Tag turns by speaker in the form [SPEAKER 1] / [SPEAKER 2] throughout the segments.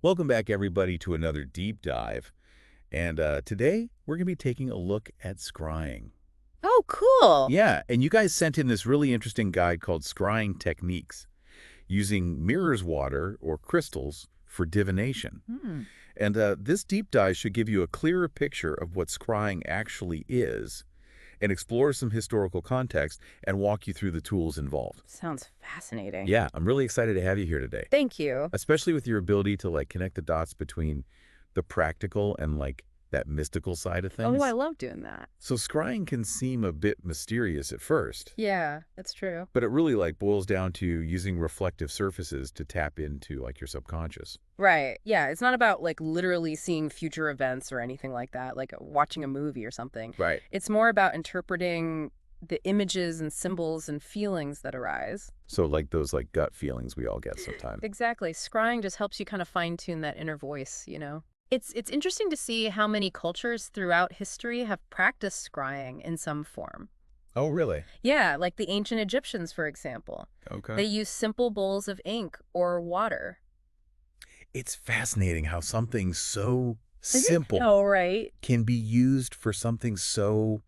[SPEAKER 1] Welcome back, everybody, to another deep dive. And today, we're going to be taking a look at scrying.
[SPEAKER 2] Oh, cool.
[SPEAKER 1] Yeah, and you guys sent in this really interesting guide called Scrying Techniques Using Mirrors Water or Crystals for Divination.
[SPEAKER 2] Hmm.
[SPEAKER 1] And this deep dive should give you a clearer picture of what scrying actually is and explore some historical context and walk you through the tools involved.
[SPEAKER 2] Sounds fascinating.
[SPEAKER 1] Yeah, I'm really excited to have you here today,
[SPEAKER 2] Thank you.
[SPEAKER 1] especially with your ability to connect the dots between the practical and that mystical side of
[SPEAKER 2] Oh, I
[SPEAKER 1] things.
[SPEAKER 2] love doing that.
[SPEAKER 1] So scrying can seem a bit mysterious at first,
[SPEAKER 2] Yeah, that's true.
[SPEAKER 1] but it really boils down to using reflective surfaces to tap into your subconscious.
[SPEAKER 2] Right. Yeah, it's not about literally seeing future events or anything like that, like watching a movie or something.
[SPEAKER 1] Right.
[SPEAKER 2] It's more about interpreting the images and symbols and feelings that arise.
[SPEAKER 1] So those gut feelings we all get sometimes.
[SPEAKER 2] Exactly. Scrying just helps you kind of fine-tune that inner voice. It's interesting to see how many cultures throughout history have practiced scrying in some form.
[SPEAKER 1] Oh, really?
[SPEAKER 2] Yeah, like the ancient Egyptians, for example. They
[SPEAKER 1] Okay.
[SPEAKER 2] use simple bowls of ink or water.
[SPEAKER 1] It's fascinating how something so simple
[SPEAKER 2] Oh, right.
[SPEAKER 1] can be used for something so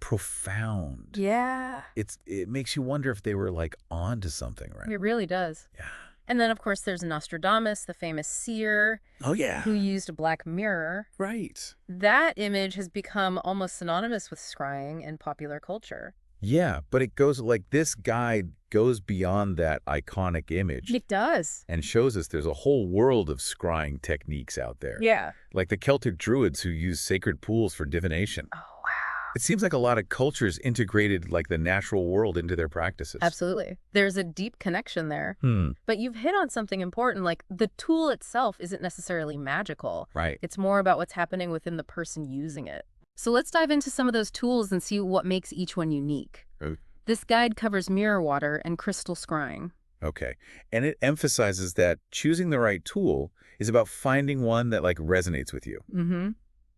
[SPEAKER 1] profound.
[SPEAKER 2] Yeah,
[SPEAKER 1] It makes you wonder if they were on to something, right?
[SPEAKER 2] it really does.
[SPEAKER 1] Yeah.
[SPEAKER 2] And then, of course, there's Nostradamus, the famous seer,
[SPEAKER 1] Oh, yeah.
[SPEAKER 2] who used a black mirror.
[SPEAKER 1] Right.
[SPEAKER 2] That image has become almost synonymous with scrying in popular culture.
[SPEAKER 1] Yeah, but it goes this guide goes beyond that iconic image
[SPEAKER 2] It does.
[SPEAKER 1] and shows us there's a whole world of scrying techniques out there.
[SPEAKER 2] Yeah.
[SPEAKER 1] Like the Celtic druids who used sacred pools for divination.
[SPEAKER 2] Oh, wow.
[SPEAKER 1] It seems like a lot of cultures integrated the natural world into their practices.
[SPEAKER 2] Absolutely. There's a deep connection there.
[SPEAKER 1] Hmm.
[SPEAKER 2] But you've hit on something important, like the tool itself isn't necessarily magical.
[SPEAKER 1] Right.
[SPEAKER 2] It's more about what's happening within the person using it. So let's dive into some of those tools and see what makes each one unique.
[SPEAKER 1] Oh,
[SPEAKER 2] This guide covers mirror water and crystal scrying.
[SPEAKER 1] okay. And it emphasizes that choosing the right tool is about finding one that resonates with you.
[SPEAKER 2] Mm-hmm.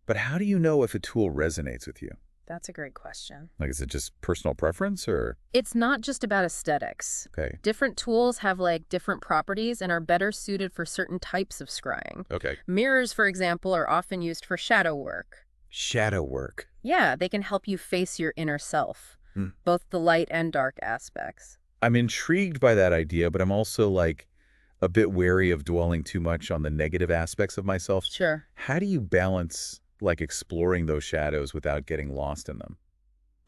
[SPEAKER 1] But how do you know if a tool resonates with you?
[SPEAKER 2] That's a great question.
[SPEAKER 1] Is it just personal preference or?
[SPEAKER 2] It's not just about aesthetics.
[SPEAKER 1] Okay.
[SPEAKER 2] Different tools have different properties and are better suited for certain types of scrying.
[SPEAKER 1] Okay.
[SPEAKER 2] Mirrors, for example, are often used for shadow work.
[SPEAKER 1] Shadow work.
[SPEAKER 2] Yeah, they can help you face your inner self,
[SPEAKER 1] Hmm.
[SPEAKER 2] both the light and dark aspects.
[SPEAKER 1] I'm intrigued by that idea, but I'm also a bit wary of dwelling too much on the negative aspects of myself.
[SPEAKER 2] Sure.
[SPEAKER 1] How do you balance exploring those shadows without getting lost in them?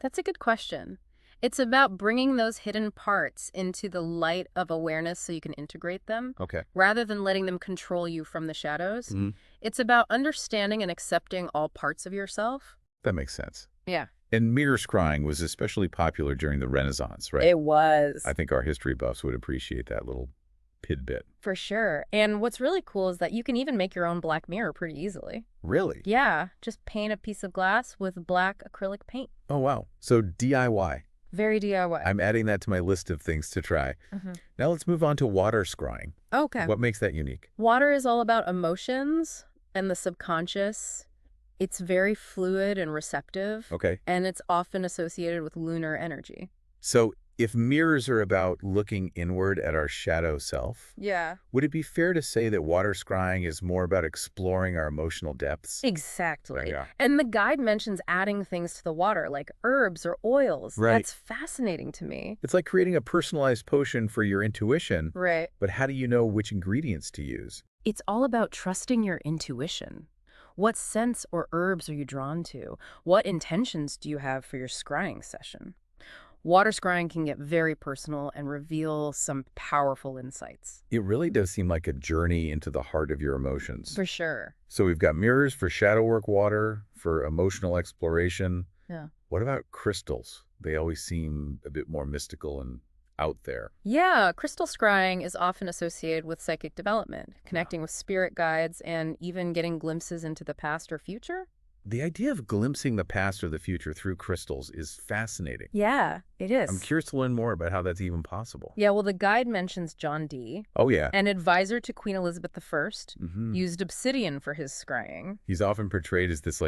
[SPEAKER 2] That's a good question. It's about bringing those hidden parts into the light of awareness so you can integrate them,
[SPEAKER 1] Okay.
[SPEAKER 2] rather than letting them control you from the shadows.
[SPEAKER 1] Hmm.
[SPEAKER 2] It's about understanding and accepting all parts of yourself.
[SPEAKER 1] That makes sense.
[SPEAKER 2] Yeah.
[SPEAKER 1] And mirror scrying was especially popular during the Renaissance, right?
[SPEAKER 2] It was.
[SPEAKER 1] I think our history buffs would appreciate that little tidbit.
[SPEAKER 2] For sure. And what's really cool is that you can even make your own black mirror pretty easily.
[SPEAKER 1] Really?
[SPEAKER 2] Yeah, just paint a piece of glass with black acrylic paint.
[SPEAKER 1] Oh, wow. So DIY.
[SPEAKER 2] Very DIY.
[SPEAKER 1] I'm adding that to my list of things to try.
[SPEAKER 2] Mhm.
[SPEAKER 1] Now let's move on to water scrying.
[SPEAKER 2] Okay.
[SPEAKER 1] What makes that unique?
[SPEAKER 2] Water is all about emotions and the subconscious. It's very fluid and receptive,
[SPEAKER 1] Okay.
[SPEAKER 2] and it's often associated with lunar energy.
[SPEAKER 1] So if mirrors are about looking inward at our shadow self,
[SPEAKER 2] Yeah.
[SPEAKER 1] would it be fair to say that water scrying is more about exploring our emotional depths?
[SPEAKER 2] Exactly.
[SPEAKER 1] Yeah.
[SPEAKER 2] And the guide mentions adding things to the water, like herbs or oils.
[SPEAKER 1] Right.
[SPEAKER 2] That's fascinating to me.
[SPEAKER 1] It's like creating a personalized potion for your intuition,
[SPEAKER 2] Right.
[SPEAKER 1] but how do you know which ingredients to use?
[SPEAKER 2] It's all about trusting your intuition. What scents or herbs are you drawn to? What intentions do you have for your scrying session? Water scrying can get very personal and reveal some powerful insights.
[SPEAKER 1] It really does seem like a journey into the heart of your emotions.
[SPEAKER 2] For sure.
[SPEAKER 1] So we've got mirrors for shadow work, water for emotional exploration.
[SPEAKER 2] Yeah.
[SPEAKER 1] What about crystals? They always seem a bit more mystical and out there.
[SPEAKER 2] Yeah, crystal scrying is often associated with psychic development, connecting with spirit guides, and even getting glimpses into the past or future.
[SPEAKER 1] The idea of glimpsing the past or the future through crystals is fascinating.
[SPEAKER 2] Yeah, it
[SPEAKER 1] I'm
[SPEAKER 2] is.
[SPEAKER 1] curious to learn more about how that's even possible.
[SPEAKER 2] Yeah, well, the guide mentions John Dee,
[SPEAKER 1] Oh, yeah.
[SPEAKER 2] an advisor to Queen Elizabeth I,
[SPEAKER 1] Hmm.
[SPEAKER 2] used obsidian for his scrying.
[SPEAKER 1] He's often portrayed as this,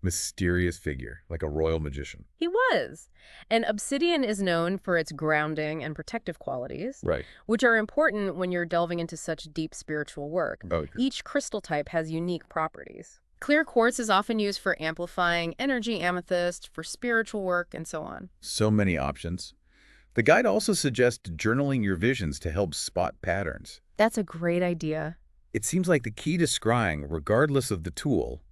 [SPEAKER 1] mysterious figure, like a royal magician.
[SPEAKER 2] He was. And obsidian is known for its grounding and protective qualities,
[SPEAKER 1] Right.
[SPEAKER 2] which are important when you're delving into such deep spiritual work.
[SPEAKER 1] Oh,
[SPEAKER 2] Each crystal type has unique properties. Clear quartz is often used for amplifying energy, amethyst for spiritual work, and so on.
[SPEAKER 1] so many options. The guide also suggests journaling your visions to help spot patterns.
[SPEAKER 2] That's a great idea.
[SPEAKER 1] It seems like the key to scrying, regardless of the tool,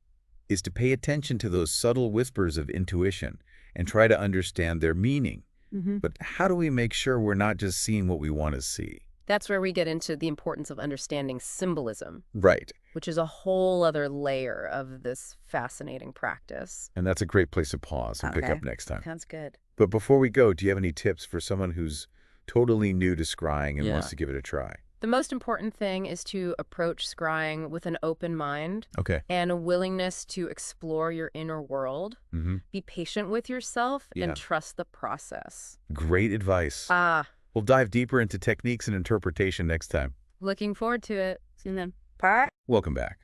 [SPEAKER 1] is to pay attention to those subtle whispers of intuition and try to understand their meaning. But how do we make sure we're not just seeing what we want to see?
[SPEAKER 2] That's where we get into the importance of understanding symbolism,
[SPEAKER 1] Right.
[SPEAKER 2] which is a whole other layer of this fascinating practice.
[SPEAKER 1] And that's a great place to pause and pick
[SPEAKER 2] Okay.
[SPEAKER 1] up next time.
[SPEAKER 2] Sounds good.
[SPEAKER 1] But before we go, do you have any tips for someone who's totally new to scrying and
[SPEAKER 2] Yeah.
[SPEAKER 1] wants to give it a try?
[SPEAKER 2] The most important thing is to approach scrying with an open mind
[SPEAKER 1] Okay.
[SPEAKER 2] and a willingness to explore your inner world.
[SPEAKER 1] Mm-hmm.
[SPEAKER 2] Be patient with yourself
[SPEAKER 1] Yeah.
[SPEAKER 2] and trust the process.
[SPEAKER 1] Great advice. We'll dive deeper into techniques and interpretation next time.
[SPEAKER 2] Looking forward to it. See you then. Bye.
[SPEAKER 1] Welcome back.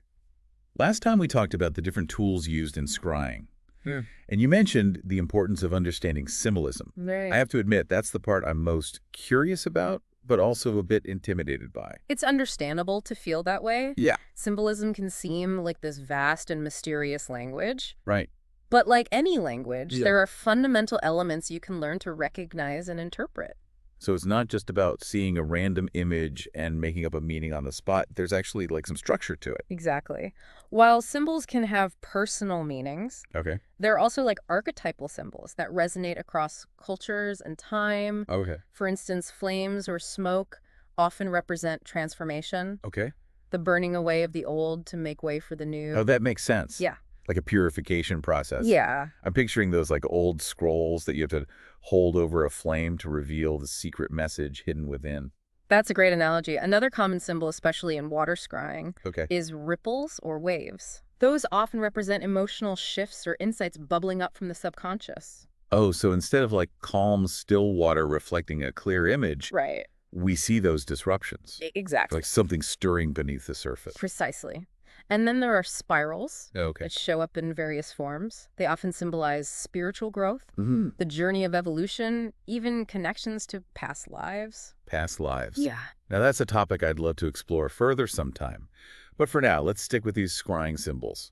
[SPEAKER 1] Last time we talked about the different tools used in scrying.
[SPEAKER 2] Yeah.
[SPEAKER 1] And you mentioned the importance of understanding symbolism.
[SPEAKER 2] Right.
[SPEAKER 1] I have to admit, that's the part I'm most curious about, but also a bit intimidated by.
[SPEAKER 2] It's understandable to feel that way.
[SPEAKER 1] Yeah.
[SPEAKER 2] Symbolism can seem like this vast and mysterious language.
[SPEAKER 1] Right.
[SPEAKER 2] But like any language,
[SPEAKER 1] Yeah.
[SPEAKER 2] there are fundamental elements you can learn to recognize and interpret.
[SPEAKER 1] So it's not just about seeing a random image and making up a meaning on the spot. There's actually some structure to it.
[SPEAKER 2] Exactly. While symbols can have personal meanings,
[SPEAKER 1] Okay.
[SPEAKER 2] there are also like archetypal symbols that resonate across cultures and time.
[SPEAKER 1] Okay.
[SPEAKER 2] For instance, flames or smoke often represent transformation,
[SPEAKER 1] Okay.
[SPEAKER 2] the burning away of the old to make way for the new.
[SPEAKER 1] Oh, that makes sense.
[SPEAKER 2] Yeah.
[SPEAKER 1] Like a purification process.
[SPEAKER 2] Yeah.
[SPEAKER 1] I'm picturing those old scrolls that you have to hold over a flame to reveal the secret message hidden within.
[SPEAKER 2] That's a great analogy. Another common symbol, especially in water scrying,
[SPEAKER 1] Okay.
[SPEAKER 2] is ripples or waves. Those often represent emotional shifts or insights bubbling up from the subconscious.
[SPEAKER 1] Oh, so instead of calm, still water reflecting a clear image,
[SPEAKER 2] Right.
[SPEAKER 1] we see those disruptions.
[SPEAKER 2] Exactly.
[SPEAKER 1] Like something stirring beneath the surface.
[SPEAKER 2] Precisely. And then there are spirals
[SPEAKER 1] Okay.
[SPEAKER 2] that show up in various forms. They often symbolize spiritual growth,
[SPEAKER 1] Mm-hmm.
[SPEAKER 2] the journey of evolution, even connections to past lives.
[SPEAKER 1] Past lives.
[SPEAKER 2] Yeah.
[SPEAKER 1] Now that's a topic I'd love to explore further sometime. But for now, let's stick with these scrying symbols.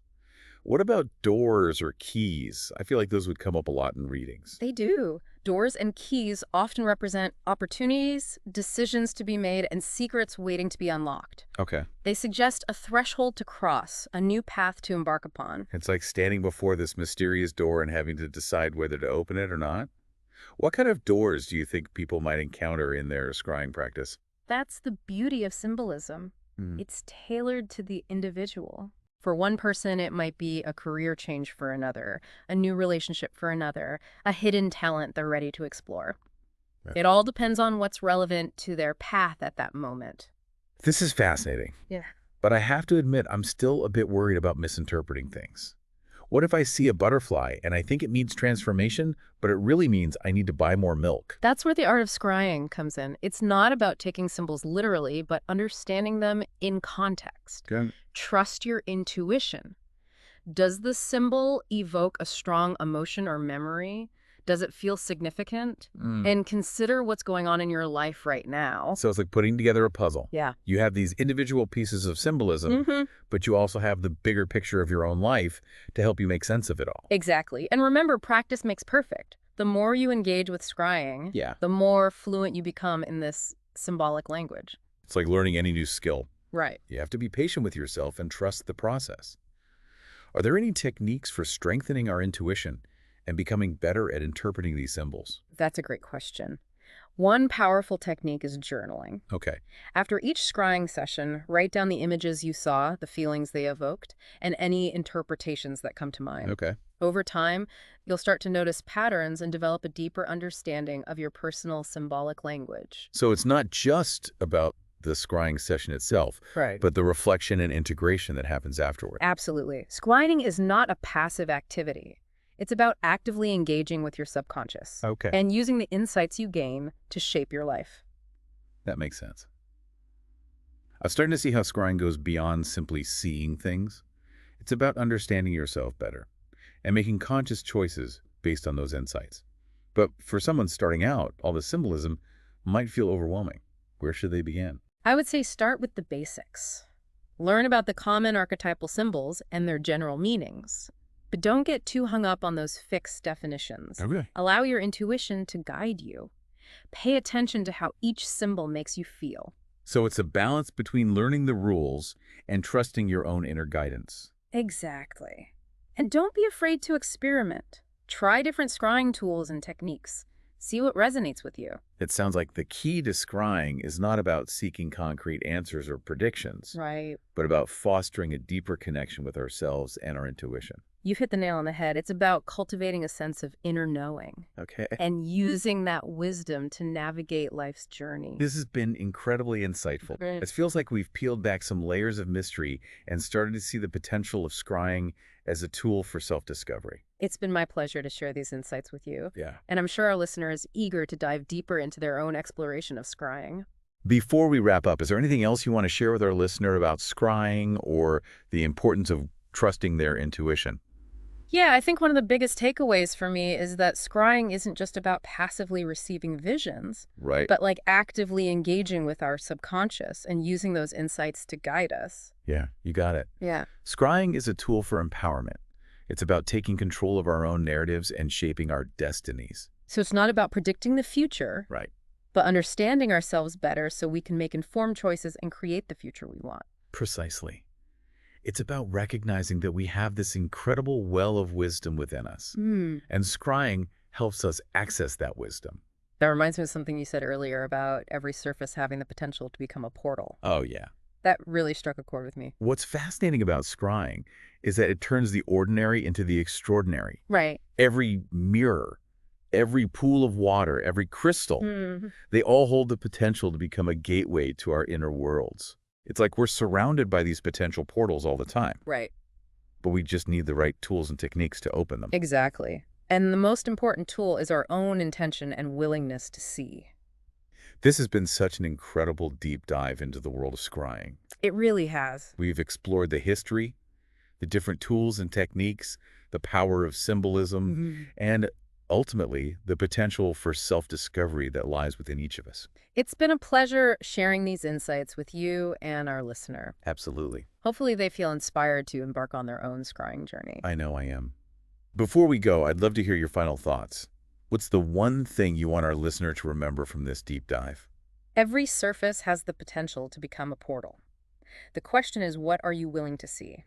[SPEAKER 1] What about doors or keys? I feel like those would come up a lot in readings.
[SPEAKER 2] They do. Doors and keys often represent opportunities, decisions to be made, and secrets waiting to be unlocked.
[SPEAKER 1] Okay.
[SPEAKER 2] They suggest a threshold to cross, a new path to embark upon.
[SPEAKER 1] It's like standing before this mysterious door and having to decide whether to open it or not. What kind of doors do you think people might encounter in their scrying practice?
[SPEAKER 2] That's the beauty of symbolism.
[SPEAKER 1] Hmm.
[SPEAKER 2] It's tailored to the individual. For one person, it might be a career change for another, a new relationship for another, a hidden talent they're ready to explore.
[SPEAKER 1] Right.
[SPEAKER 2] It all depends on what's relevant to their path at that moment.
[SPEAKER 1] This is fascinating.
[SPEAKER 2] Yeah.
[SPEAKER 1] But I have to admit, I'm still a bit worried about misinterpreting things. What if I see a butterfly and I think it means transformation, but it really means I need to buy more milk?
[SPEAKER 2] That's where the art of scrying comes in. It's not about taking symbols literally, but understanding them in context.
[SPEAKER 1] Okay.
[SPEAKER 2] Trust your intuition. Does the symbol evoke a strong emotion or memory? Does it feel significant? And consider what's going on in your life right now.
[SPEAKER 1] So it's like putting together a puzzle.
[SPEAKER 2] Yeah.
[SPEAKER 1] You have these individual pieces of symbolism, but you also have the bigger picture of your own life to help you make sense of it all.
[SPEAKER 2] Exactly. And remember, practice makes perfect. The more you engage with scrying,
[SPEAKER 1] Yeah.
[SPEAKER 2] the more fluent you become in this symbolic language.
[SPEAKER 1] It's like learning any new skill.
[SPEAKER 2] Right.
[SPEAKER 1] You have to be patient with yourself and trust the process. Are there any techniques for strengthening our intuition and becoming better at interpreting these symbols?
[SPEAKER 2] That's a great question. One powerful technique is journaling.
[SPEAKER 1] Okay.
[SPEAKER 2] After each scrying session, write down the images you saw, the feelings they evoked, and any interpretations that come to mind.
[SPEAKER 1] Okay.
[SPEAKER 2] Over time, you'll start to notice patterns and develop a deeper understanding of your personal symbolic language.
[SPEAKER 1] So it's not just about the scrying session itself,
[SPEAKER 2] Right.
[SPEAKER 1] but the reflection and integration that happens afterward.
[SPEAKER 2] Absolutely. Scrying is not a passive activity. It's about actively engaging with your subconscious
[SPEAKER 1] Okay.
[SPEAKER 2] and using the insights you gain to shape your life.
[SPEAKER 1] That makes sense. I'm starting to see how scrying goes beyond simply seeing things. It's about understanding yourself better and making conscious choices based on those insights. But for someone starting out, all the symbolism might feel overwhelming. Where should they begin?
[SPEAKER 2] I would say start with the basics. Learn about the common archetypal symbols and their general meanings. But don't get too hung up on those fixed definitions.
[SPEAKER 1] Okay.
[SPEAKER 2] Allow your intuition to guide you. Pay attention to how each symbol makes you feel.
[SPEAKER 1] So it's a balance between learning the rules and trusting your own inner guidance.
[SPEAKER 2] Exactly. And don't be afraid to experiment. Try different scrying tools and techniques. See what resonates with you.
[SPEAKER 1] It sounds like the key to scrying is not about seeking concrete answers or predictions,
[SPEAKER 2] Right.
[SPEAKER 1] but about fostering a deeper connection with ourselves and our intuition.
[SPEAKER 2] You've hit the nail on the head. It's about cultivating a sense of inner knowing
[SPEAKER 1] Okay.
[SPEAKER 2] and using that wisdom to navigate life's journey.
[SPEAKER 1] This has been incredibly insightful.
[SPEAKER 2] Great.
[SPEAKER 1] It feels like we've peeled back some layers of mystery and started to see the potential of scrying as a tool for self-discovery.
[SPEAKER 2] It's been my pleasure to share these insights with you,
[SPEAKER 1] Yeah.
[SPEAKER 2] and I'm sure our listener is eager to dive deeper into their own exploration of scrying.
[SPEAKER 1] Before we wrap up, is there anything else you want to share with our listener about scrying or the importance of trusting their intuition?
[SPEAKER 2] Yeah, I think one of the biggest takeaways for me is that scrying isn't just about passively receiving visions,
[SPEAKER 1] Right.
[SPEAKER 2] but like actively engaging with our subconscious and using those insights to guide us.
[SPEAKER 1] Yeah, you got it.
[SPEAKER 2] Yeah.
[SPEAKER 1] Scrying is a tool for empowerment. It's about taking control of our own narratives and shaping our destinies.
[SPEAKER 2] So it's not about predicting the future,
[SPEAKER 1] Right.
[SPEAKER 2] but understanding ourselves better so we can make informed choices and create the future we want.
[SPEAKER 1] Precisely. It's about recognizing that we have this incredible well of wisdom within us. And scrying helps us access that wisdom.
[SPEAKER 2] That reminds me of something you said earlier about every surface having the potential to become a portal.
[SPEAKER 1] Oh, yeah.
[SPEAKER 2] That really struck a chord with me.
[SPEAKER 1] What's fascinating about scrying is that it turns the ordinary into the extraordinary.
[SPEAKER 2] Right.
[SPEAKER 1] Every mirror, every pool of water, every crystal, they all hold the potential to become a gateway to our inner worlds. It's like we're surrounded by these potential portals all the time,
[SPEAKER 2] Right.
[SPEAKER 1] but we just need the right tools and techniques to open them.
[SPEAKER 2] Exactly. And the most important tool is our own intention and willingness to see.
[SPEAKER 1] This has been such an incredible deep dive into the world of scrying.
[SPEAKER 2] It really has.
[SPEAKER 1] We've explored the history, the different tools and techniques, the power of symbolism, and ultimately the potential for self-discovery that lies within each of us.
[SPEAKER 2] It's been a pleasure sharing these insights with you and our listener.
[SPEAKER 1] Absolutely.
[SPEAKER 2] Hopefully they feel inspired to embark on their own scrying journey.
[SPEAKER 1] I know I am. Before we go, I'd love to hear your final thoughts. What's the one thing you want our listener to remember from this deep dive?
[SPEAKER 2] Every surface has the potential to become a portal. The question is, what are you willing to see?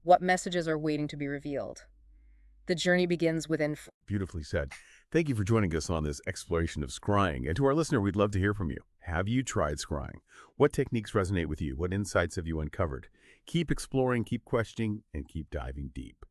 [SPEAKER 2] What messages are waiting to be revealed? The journey begins within.
[SPEAKER 3] Beautifully said. Thank you for joining us on this exploration of scrying. And to our listener, we'd love to hear from you. Have you tried scrying? What techniques resonate with you? What insights have you uncovered? Keep exploring, keep questioning, and keep diving deep.